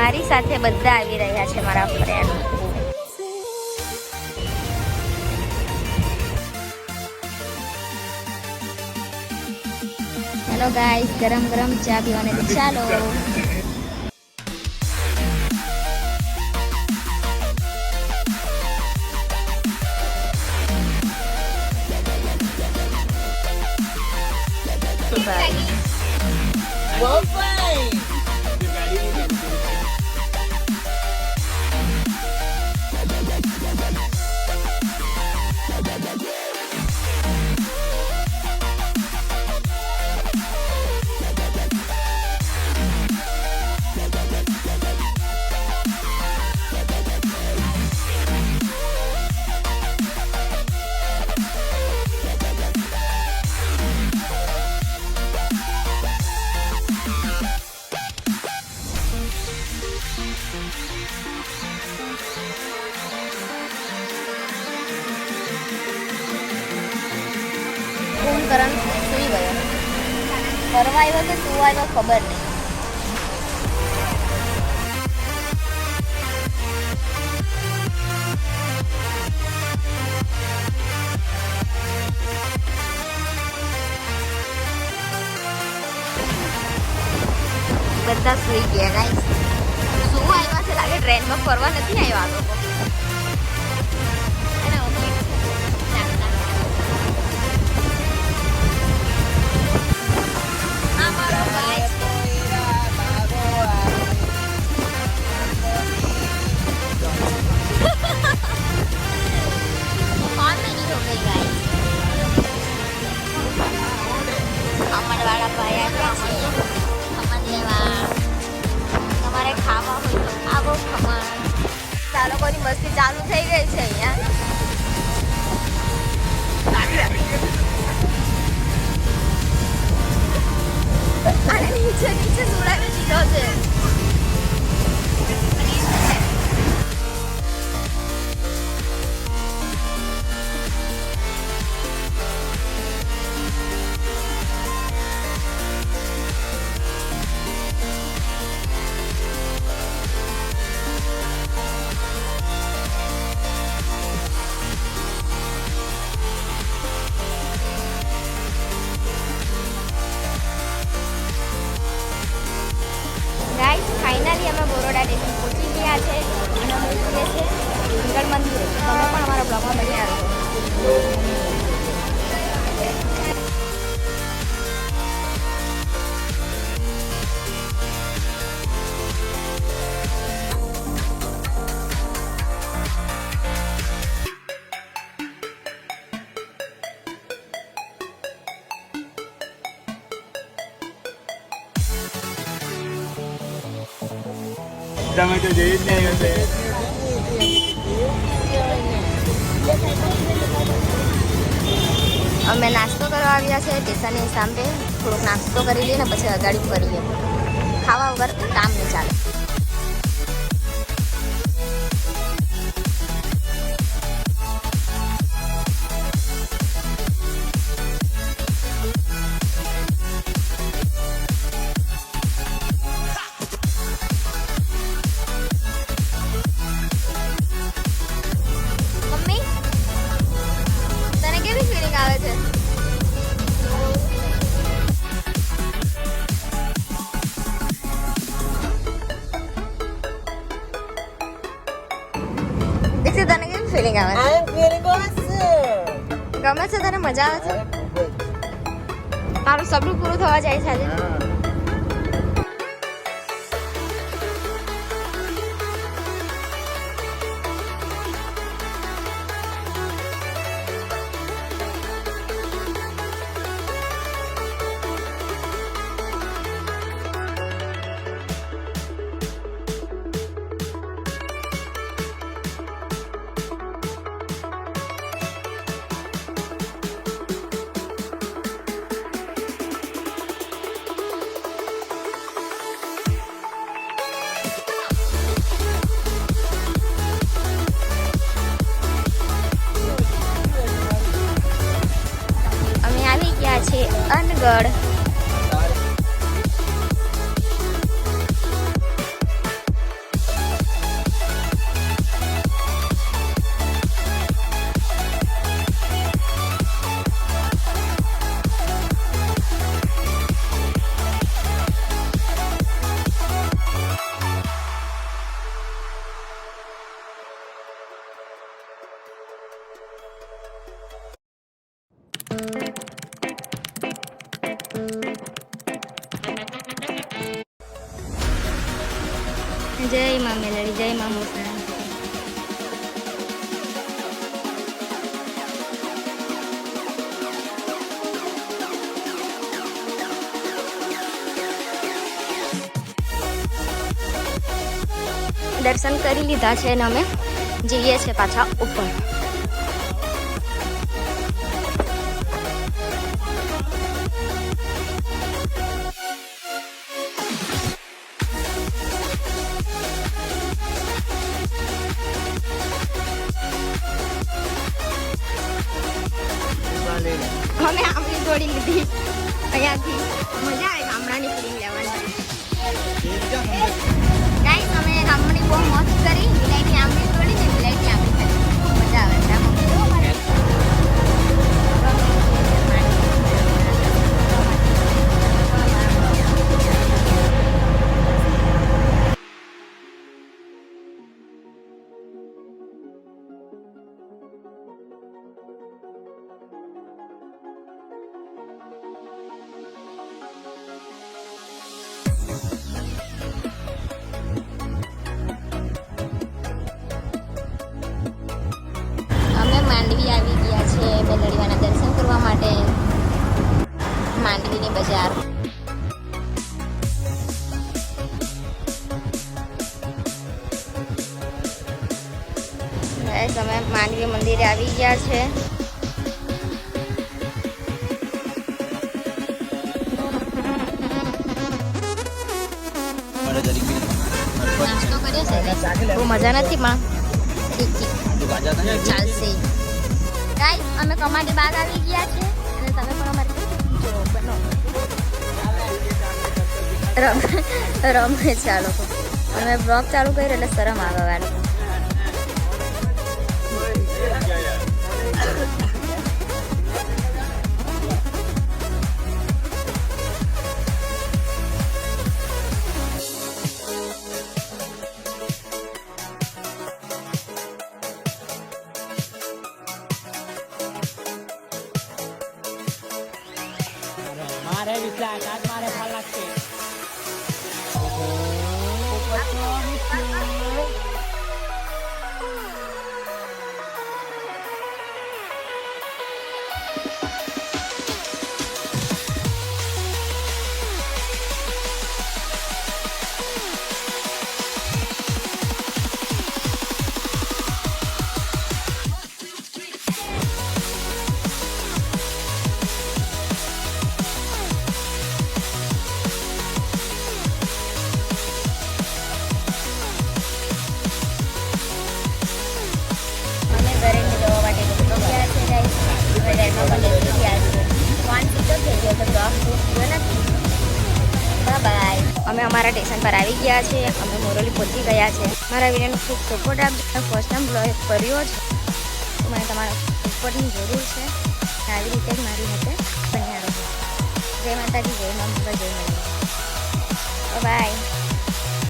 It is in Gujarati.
મારી સાથે બધા આવી રહ્યા છે મારા ફ્રેન્ડ. હેલો ગાઈસ, ગરમ ગરમ ચા પીવાની ચાલો. Well played. કરણ સુઈ ગયો. ફરવા આવ્યો કે શું આવ્યો ખબર નહીં. બધા સુઈ ગયા ગાઈસ. શું આવ્યા છે લાગે ટ્રેનમાં ફરવા નથી આવ્યા આ લોકો. તમારે ખાવા હોય તો આવો ખમણ. આ લોકોની મસ્તી ચાલુ થઈ ગઈ છે અહીંયા. અને નીચે નીચે સુડાવી દીધો છે. ગાઈસ ફાઇનલી અમે બોરોડા સ્ટેશન પહોંચી ગયા છે અને અમે જઈએ છીએ મંગળ મંદિરે. તમે પણ અમારા બ્લોગમાં બન્યા રહો. તમે તો જઈ જ નહીં હશે. અમે નાસ્તો કરવા આવ્યા છે સ્ટેશનની સામે. થોડોક નાસ્તો કરી લઈએ ને પછી અગાડી ફરીએ. ખાવા વગર કામ નહીં ચાલે. આવે છે દીક્ષિત, તને કેવી ફીલિંગ આવે છે? ગમે છે તને? મજા આવે છે? તારું સપનું પૂરું થવા જાય છે આજે. અનગઢ. સાઈડમાં મોટા દર્શન કરી લીધા છે અને અમે જઈએ છીએ પાછા ઉપર. અમે આંબલી તોડી લીધી અહીંયાથી. મજા આવે ગામડાની ફિલિંગ લેવાની. ગાઈસ અમે આંબલી બહુ મસ્ત કરી. વિલાયતી આંબલી તોડી ને વિલાયતી આંબલી ખાધી. મજા આવે છે. માંડવી આવી ગયા છે મેલડીવાના દર્શન કરવા માટે. માંડવીની બજાર. અમે માંડવી મંદિરે આવી ગયા છે. નાસ્તો કર્યો છે. બહુ મજા નથી પણ ઠીક ચાલશે. ગાઈસ અમે કમાટી બાગ આવી ગયા છે અને તમે પણ અમારી જો બનો રમે છે આ લોકો. અને મેં બ્લોગ ચાલુ કર્યો એટલે શરમ આવે આ લોકો. મારે વિચાર આજ મારે ફળ લાગશે. અમે અમારા સ્ટેશન પર આવી ગયા છે. અમે મોરલી પહોંચી ગયા છે. મારા વિડીયોનો ખૂબ સપોર્ટ આપજો. ફર્સ્ટ ટાઈમ બ્લોગ કર્યો છે તો મને તમારા સપોર્ટની જરૂર છે. આવી રીતે જ મારી સાથે બન્યા રહો. જય માતાજી, જય મા, જય મા. બાય.